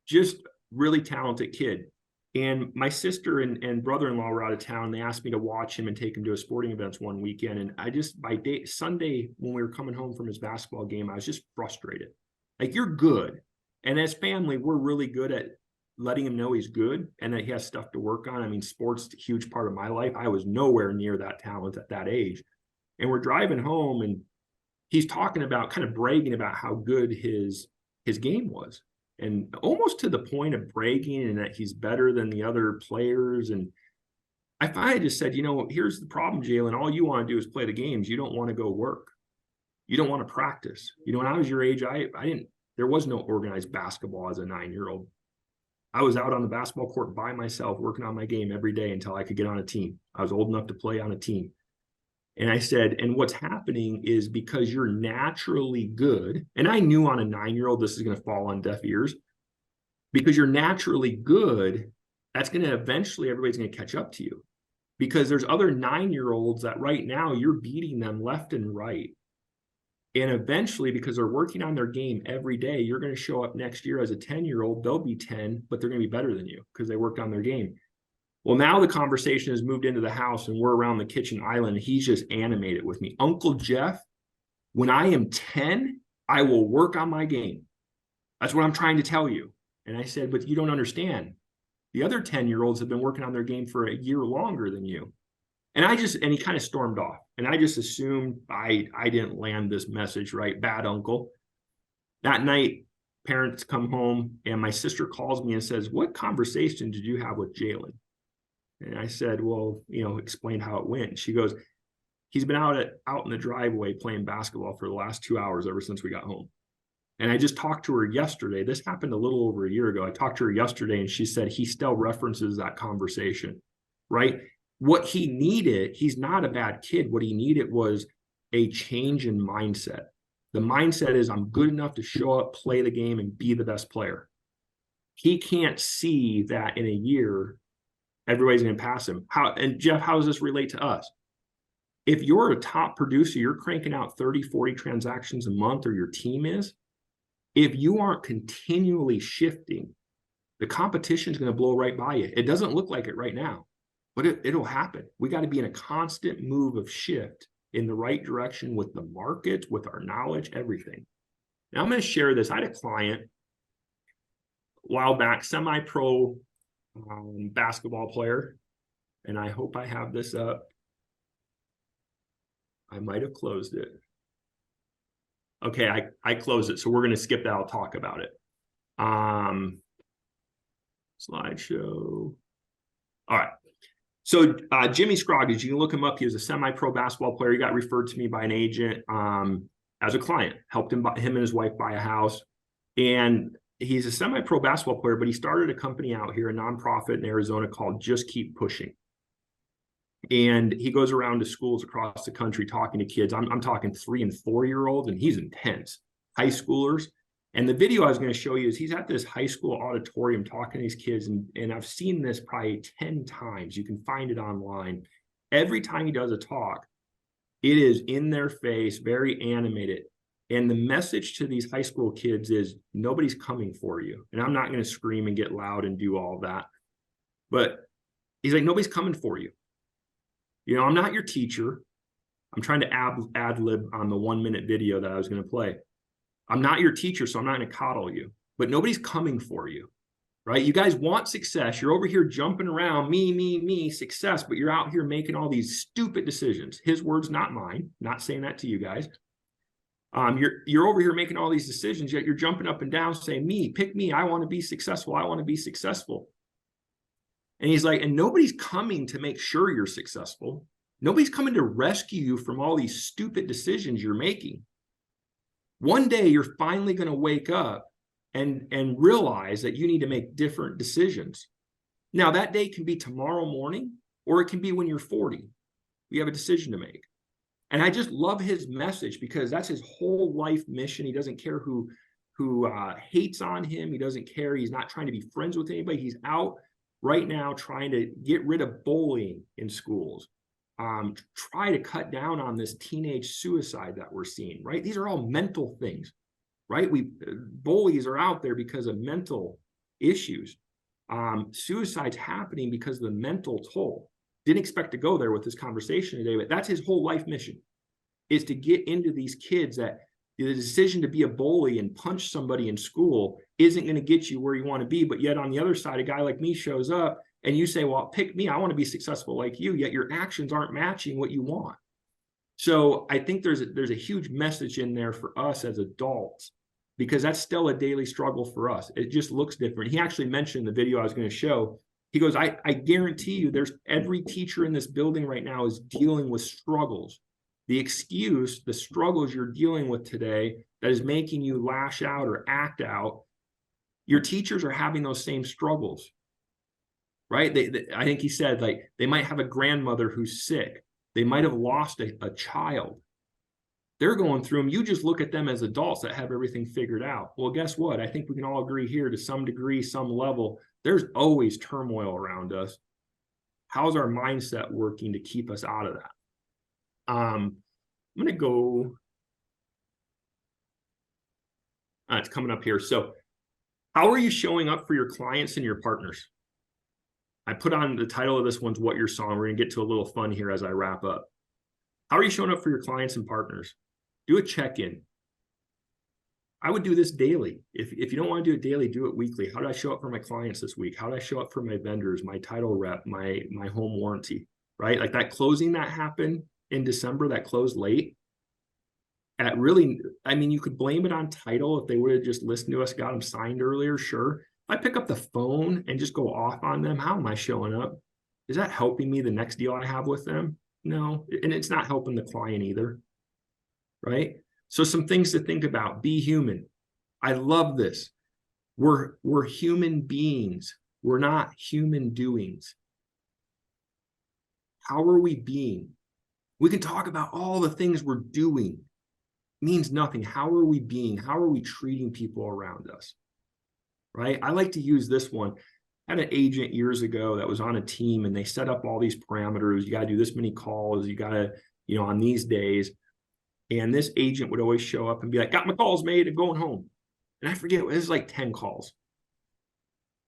Just really talented kid. And my sister and brother-in-law were out of town. They asked me to watch him and take him to a sporting events one weekend. And I just, Sunday, when we were coming home from his basketball game, I was just frustrated. Like, you're good. And as family, we're really good at letting him know he's good and that he has stuff to work on. I mean, sports is a huge part of my life. I was nowhere near that talent at that age. And we're driving home, and he's talking about, kind of bragging about how good his game was. And almost to the point of bragging and that he's better than the other players. And I finally just said, here's the problem, Jalen. All you want to do is play the games. You don't want to go work. You don't want to practice. When I was your age, there was no organized basketball as a 9-year-old. I was out on the basketball court by myself, working on my game every day until I could get on a team. I was old enough to play on a team. And I said, and what's happening is because you're naturally good, and I knew on a 9-year-old this is going to fall on deaf ears, because you're naturally good, that's going to eventually, everybody's going to catch up to you. Because there's other 9-year-olds that right now you're beating them left and right. And eventually, because they're working on their game every day, you're going to show up next year as a 10-year-old. They'll be 10, but they're going to be better than you because they worked on their game. Well, now the conversation has moved into the house, and we're around the kitchen island. And he's just animated with me. Uncle Jeff, when I am 10, I will work on my game. That's what I'm trying to tell you. And I said, but you don't understand. The other 10-year-olds have been working on their game for a year longer than you. And he kind of stormed off. And I just assumed I didn't land this message right. Bad uncle. That night, parents come home, and my sister calls me and says, what conversation did you have with Jalen? And I said, well, explain how it went. She goes, he's been out in the driveway playing basketball for the last 2 hours ever since we got home. And I just talked to her yesterday. This happened a little over a year ago. I talked to her yesterday, and she said he still references that conversation, right? What he needed, he's not a bad kid. What he needed was a change in mindset. The mindset is, I'm good enough to show up, play the game, and be the best player. He can't see that in a year, everybody's going to pass him. And Jeff, how does this relate to us? If you're a top producer, you're cranking out 30, 40 transactions a month, or your team is, if you aren't continually shifting, the competition is going to blow right by you. It doesn't look like it right now, but it'll happen. We got to be in a constant move of shift in the right direction with the market, with our knowledge, everything. Now I'm going to share this. I had a client a while back, semi-pro basketball player, and I hope I have this up. I might have closed it. Okay, I closed it, so we're going to skip that. I'll talk about it. Slideshow. All right. So Jimmy Scroggins, you can look him up. He was a semi-pro basketball player. He got referred to me by an agent as a client. Helped him and his wife buy a house. And he's a semi-pro basketball player, but he started a company out here, a nonprofit in Arizona called Just Keep Pushing. And he goes around to schools across the country talking to kids. I'm talking 3- and 4-year-olds, and he's intense. High schoolers. And the video I was going to show you is he's at this high school auditorium talking to these kids. And I've seen this probably 10 times. You can find it online. Every time he does a talk, it is in their face, very animated. And the message to these high school kids is nobody's coming for you. And I'm not going to scream and get loud and do all of that. But he's like, nobody's coming for you. I'm not your teacher. I'm trying to ad lib on the 1-minute video that I was going to play. I'm not your teacher, so I'm not going to coddle you, but nobody's coming for you, right? You guys want success. You're over here jumping around, me, success, but you're out here making all these stupid decisions. His words, not mine. Not saying that to you guys. You're over here making all these decisions, yet you're jumping up and down saying, me, pick me. I want to be successful. I want to be successful. And he's like, and nobody's coming to make sure you're successful. Nobody's coming to rescue you from all these stupid decisions you're making. One day you're finally going to wake up and realize that you need to make different decisions. Now, that day can be tomorrow morning, or it can be when you're 40. You have a decision to make. And I just love his message because that's his whole life mission. He doesn't care who hates on him. He doesn't care. He's not trying to be friends with anybody. He's out right now trying to get rid of bullying in schools. Try to cut down on this teenage suicide that we're seeing, right? These are all mental things, right? Bullies are out there because of mental issues. Suicide's happening because of the mental toll. Didn't expect to go there with this conversation today, but that's his whole life mission, is to get into these kids that the decision to be a bully and punch somebody in school isn't going to get you where you want to be. But yet on the other side, a guy like me shows up and you say, well, pick me. I want to be successful like you, yet your actions aren't matching what you want. So I think there's a huge message in there for us as adults, because that's still a daily struggle for us. It just looks different. He actually mentioned in the video I was going to show, he goes, I guarantee you there's every teacher in this building right now is dealing with struggles. The excuse, the struggles you're dealing with today that is making you lash out or act out, your teachers are having those same struggles, right? I think he said, like, they might have a grandmother who's sick. They might have lost a child. They're going through them. You just look at them as adults that have everything figured out. Well, guess what? I think we can all agree here to some degree, some level, there's always turmoil around us. How's our mindset working to keep us out of that? I'm going to go. It's coming up here. So how are you showing up for your clients and your partners? I put on the title of this one's What You're Song. We're going to get to a little fun here as I wrap up. How are you showing up for your clients and partners? Do a check-in. I would do this daily. If you don't want to do it daily, do it weekly. How did I show up for my clients this week? How did I show up for my vendors, my title rep, my home warranty, right? Like that closing that happened in December, that closed late. At really, I mean, you could blame it on title if they would have just listened to us, got them signed earlier, sure. If I pick up the phone and just go off on them, how am I showing up? Is that helping me the next deal I have with them? No, and it's not helping the client either, right? So some things to think about. Be human. I love this. We're human beings. We're not human doings. How are we being? We can talk about all the things we're doing. It means nothing. How are we being? How are we treating people around us? Right? I like to use this one. I had an agent years ago that was on a team and they set up all these parameters. You got to do this many calls. You got to, on these days. And this agent would always show up and be like, got my calls made and going home. And I forget, it was like 10 calls.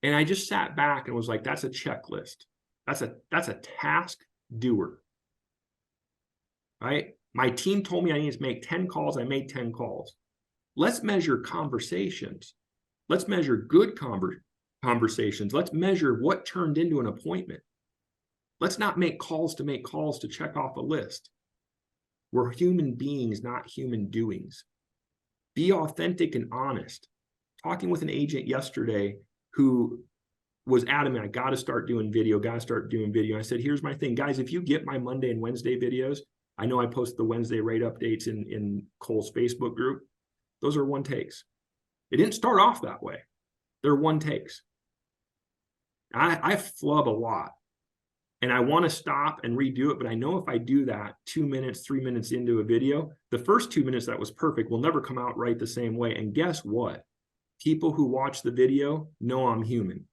And I just sat back and was like, that's a checklist. That's a task doer. Right? My team told me I need to make 10 calls. I made 10 calls. Let's measure conversations. Let's measure good conversations. Let's measure what turned into an appointment. Let's not make calls to check off a list. We're human beings, not human doings. Be authentic and honest. Talking with an agent yesterday who was adamant, I got to start doing video, I said, here's my thing. Guys, if you get my Monday and Wednesday videos, I know I post the Wednesday rate updates in Cole's Facebook group. Those are one takes. It didn't start off that way. They're one takes. I flub a lot. And I want to stop and redo it, but I know if I do that 2 minutes, 3 minutes into a video, the first 2 minutes that was perfect will never come out right the same way. And guess what? People who watch the video know I'm human.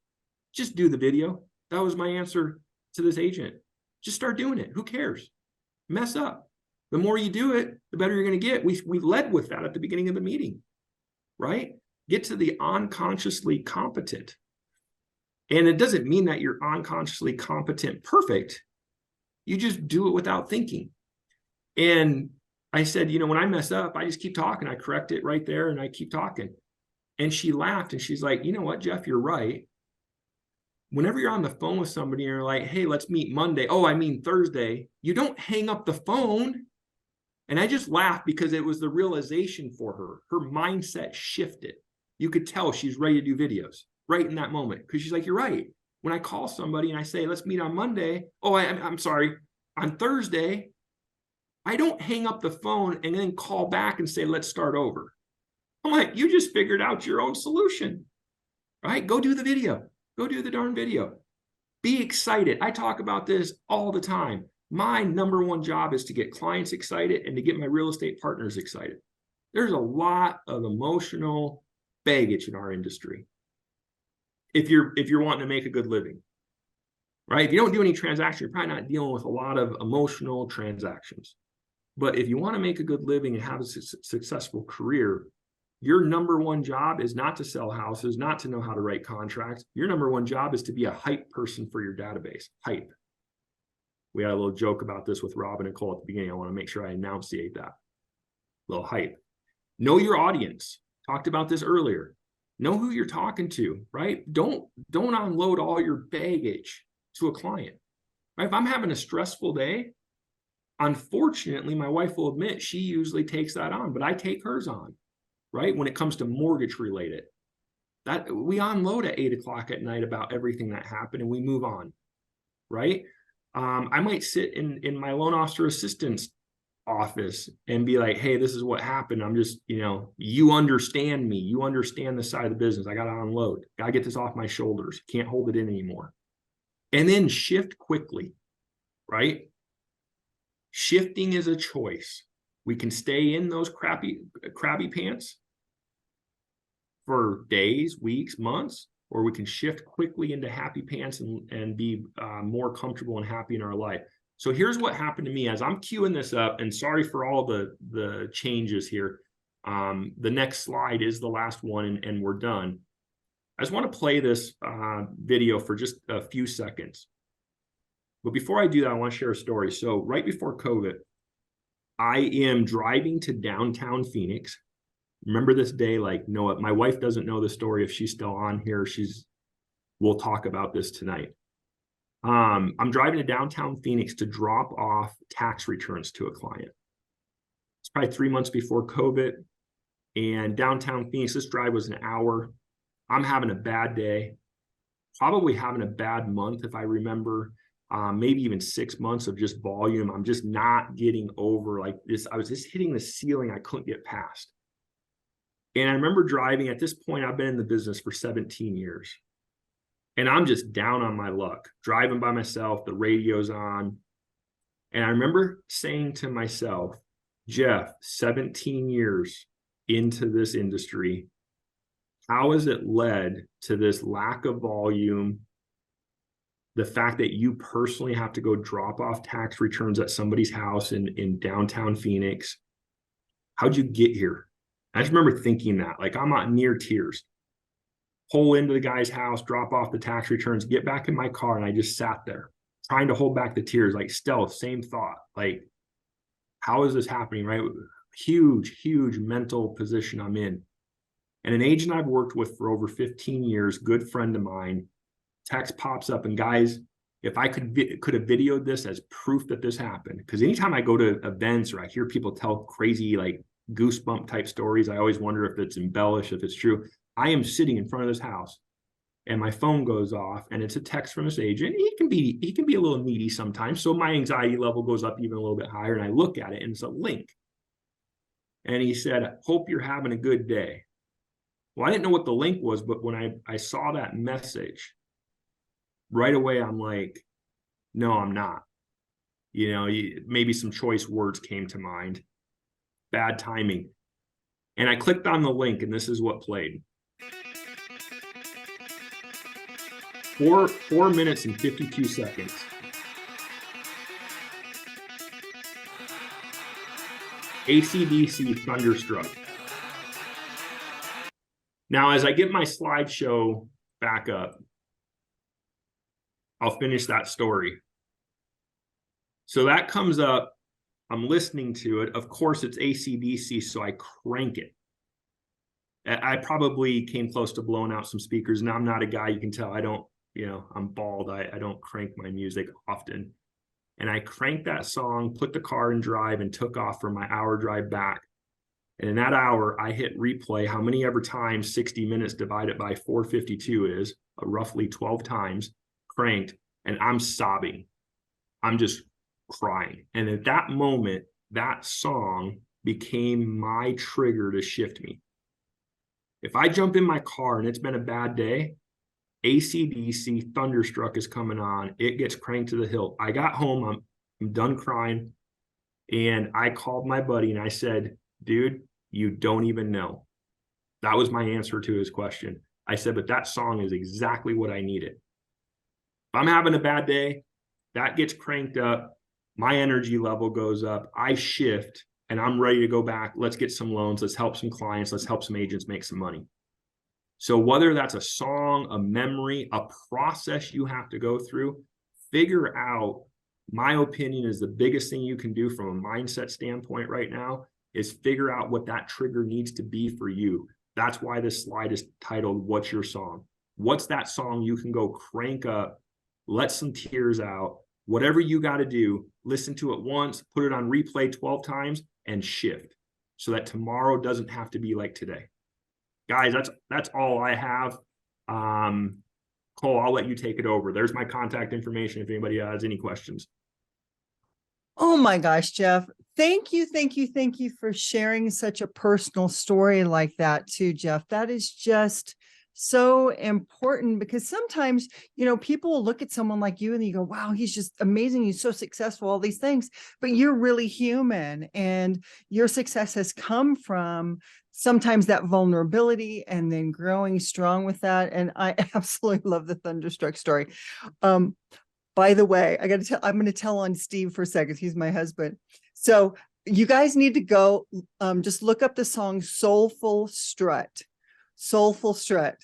Just do the video. That was my answer to this agent. Just start doing it. Who cares? Mess up. The more you do it, the better you're going to get. We led with that at the beginning of the meeting, right? Get to the unconsciously competent. And it doesn't mean that you're unconsciously competent perfect. You just do it without thinking. And I said, when I mess up, I just keep talking. I correct it right there and I keep talking. And she laughed and she's like, you know what, Jeff, you're right. Whenever you're on the phone with somebody and you're like, hey, let's meet Monday. Oh, I mean Thursday. You don't hang up the phone. And I just laughed because it was the realization for her. Her mindset shifted. You could tell she's ready to do videos right in that moment because she's like, you're right. When I call somebody and I say, let's meet on Monday. Oh, I'm sorry, on Thursday, I don't hang up the phone and then call back and say, let's start over. I'm like, you just figured out your own solution, right? Go do the video. Go do the darn video. Be excited. I talk about this all the time. My number one job is to get clients excited and to get my real estate partners excited. There's a lot of emotional baggage in our industry. If you're wanting to make a good living, right? If you don't do any transactions, you're probably not dealing with a lot of emotional transactions. But if you want to make a good living and have a successful career, your number one job is not to sell houses, not to know how to write contracts. Your number one job is to be a hype person for your database. Hype. We had a little joke about this with Rob and Nicole at the beginning. I want to make sure I enunciate that. A little hype. Know your audience. Talked about this earlier. Know who you're talking to, right? Don't unload all your baggage to a client. Right? If I'm having a stressful day, unfortunately, my wife will admit she usually takes that on, but I take hers on. Right? When it comes to mortgage related, that we unload at 8 o'clock at night about everything that happened and we move on. Right? I might sit in my loan officer assistant's office and be like, hey, this is what happened. I'm just, you understand me. You understand the side of the business. I got to unload. Got to get this off my shoulders. Can't hold it in anymore. And then shift quickly. Right? Shifting is a choice. We can stay in those crabby pants for days, weeks, months, or we can shift quickly into happy pants and be more comfortable and happy in our life. So here's what happened to me as I'm queuing this up, and sorry for all the changes here. The next slide is the last one, and we're done. I just want to play this video for just a few seconds. But before I do that, I want to share a story. So right before COVID, I am driving to downtown Phoenix. Remember this day like no, my wife doesn't know the story. If she's still on here, we'll talk about this tonight. I'm driving to downtown Phoenix to drop off tax returns to a client. It's probably 3 months before COVID. And downtown Phoenix, this drive was an hour. I'm having a bad day, probably having a bad month if I remember. Maybe even 6 months of just volume. I'm just not getting over like this. I was just hitting the ceiling I couldn't get past. And I remember driving. At this point, I've been in the business for 17 years. And I'm just down on my luck, driving by myself, the radio's on. And I remember saying to myself, Jeff, 17 years into this industry, how has it led to this lack of volume? The fact that you personally have to go drop off tax returns at somebody's house in downtown Phoenix. How'd you get here? I just remember thinking that, like I'm not near tears. Pull into the guy's house, drop off the tax returns, get back in my car, and I just sat there trying to hold back the tears, like stealth, same thought. Like, how is this happening, right? Huge mental position I'm in. And an agent I've worked with for over 15 years, good friend of mine, text pops up, and guys, if I could have videoed this as proof that this happened, because anytime I go to events or I hear people tell crazy like goosebump type stories, I always wonder if it's embellished, if it's true. I am sitting in front of this house and my phone goes off and it's a text from this agent. He can be a little needy sometimes, so my anxiety level goes up even a little bit higher, and I look at it and it's a link. And he said, hope you're having a good day. Well, I didn't know what the link was, but when I saw that message, right away, I'm like, no, I'm not. Maybe some choice words came to mind. Bad timing. And I clicked on the link, and this is what played. 4 minutes and 52 seconds. AC/DC Thunderstruck. Now, as I get my slideshow back up, I'll finish that story. So that comes up I'm listening to it. Of course, it's AC/DC, so I crank it. I probably came close to blowing out some speakers. Now I'm not a guy, you can tell I don't, I'm bald. I don't crank my music often. And I cranked that song, put the car in drive, and took off for my hour drive back. And in that hour, I hit replay how many ever times 60 minutes divided by 452 is, roughly 12 times, cranked, and I'm sobbing. I'm just crying. And at that moment, that song became my trigger to shift me. If I jump in my car and it's been a bad day, AC/DC Thunderstruck is coming on. It gets cranked to the hilt. I got home. I'm done crying. And I called my buddy and I said, dude, you don't even know. That was my answer to his question. I said, but that song is exactly what I needed. If I'm having a bad day, that gets cranked up. My energy level goes up. I shift and I'm ready to go back. Let's get some loans. Let's help some clients. Let's help some agents make some money. So whether that's a song, a memory, a process you have to go through, figure out, my opinion is the biggest thing you can do from a mindset standpoint right now is figure out what that trigger needs to be for you. That's why this slide is titled, What's Your Song? What's that song you can go crank up, let some tears out, whatever you got to do, listen to it once, put it on replay 12 times and shift so that tomorrow doesn't have to be like today. Guys, that's all I have. Cole, I'll let you take it over. There's my contact information if anybody has any questions. Oh my gosh, Jeff. Thank you for sharing such a personal story like that too, Jeff. That is just so important because sometimes, people will look at someone like you and you go, wow, he's just amazing. He's so successful, all these things, but you're really human and your success has come from sometimes that vulnerability and then growing strong with that. And I absolutely love the Thunderstruck story. By the way, I'm going to tell on Steve for a second. He's my husband. So you guys need to go, just look up the song Soulful Strut. Soulful Strut.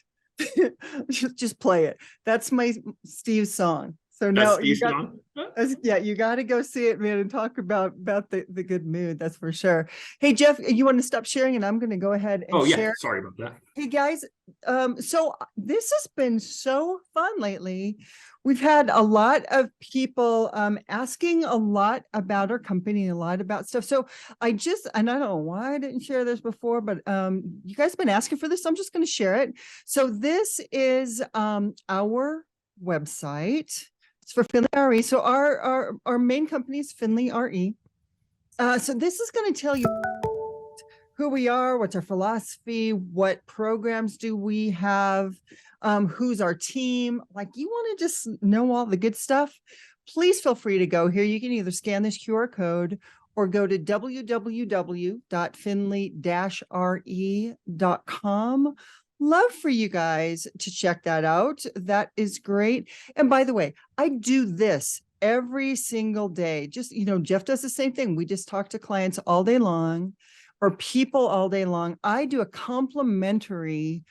just play it. That's my Steve's song. So no, you got to go see it, man, and talk about the good mood. That's for sure. Hey, Jeff, you want to stop sharing and I'm going to go ahead and share. Sorry about that. Hey guys, so this has been so fun lately. We've had a lot of people asking a lot about our company, a lot about stuff. So and I don't know why I didn't share this before, but you guys have been asking for this. So I'm just going to share it. So this is our website. It's for Finley RE. So our main company is Finley RE. So this is going to tell you who we are, what's our philosophy, what programs do we have, who's our team. Like, you want to just know all the good stuff, please feel free to go here. You can either scan this QR code or go to www.finley-re.com. Love for you guys to check that out. That is great. And by the way, I do this every single day. Just, Jeff does the same thing. We just talk to clients all day long or people all day long. I do a complimentary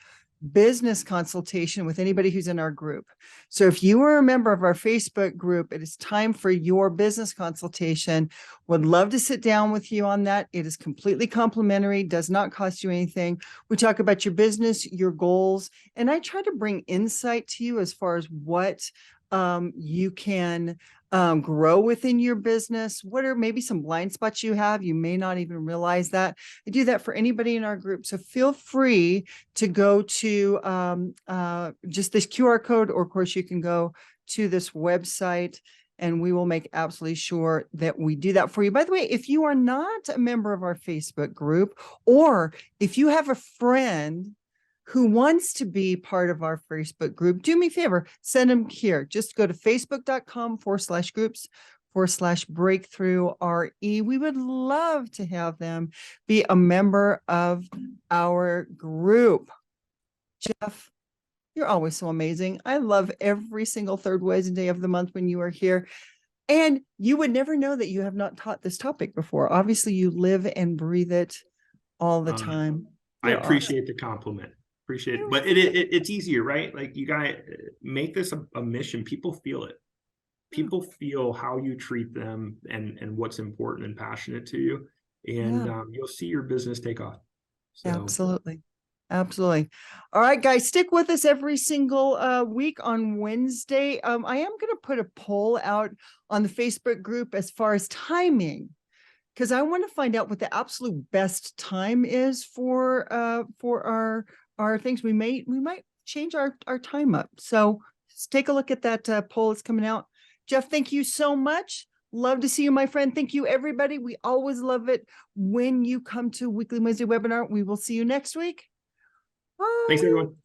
business consultation with anybody who's in our group. So if you are a member of our Facebook group, it is time for your business consultation. Would love to sit down with you on that. It is completely complimentary, does not cost you anything. We talk about your business, your goals, and I try to bring insight to you as far as what you can grow within your business. What are maybe some blind spots you have? You may not even realize that. I do that for anybody in our group. So feel free to go to just this QR code, or of course you can go to this website and we will make absolutely sure that we do that for you. By the way, if you are not a member of our Facebook group, or if you have a friend who wants to be part of our Facebook group, do me a favor, send them here. Just go to facebook.com/groups/breakthroughre. We would love to have them be a member of our group. Jeff, you're always so amazing. I love every single third Wednesday of the month when you are here. And you would never know that you have not taught this topic before. Obviously, you live and breathe it all the time. I appreciate the compliment. Appreciate it. But it's easier, right? Like, you guys make this a mission. People feel it. people feel how you treat them and what's important and passionate to you. And Yeah. you'll see your business take off. So Absolutely. Absolutely. All right, guys, stick with us every single week on Wednesday. I am going to put a poll out on the Facebook group as far as timing, because I want to find out what the absolute best time is for our things. We might change our time up. So just take a look at that poll that's coming out. Jeff, thank you so much. Love to see you, my friend. Thank you, everybody. We always love it when you come to Weekly Wednesday webinar. We will see you next week. thanks, Bye. everyone.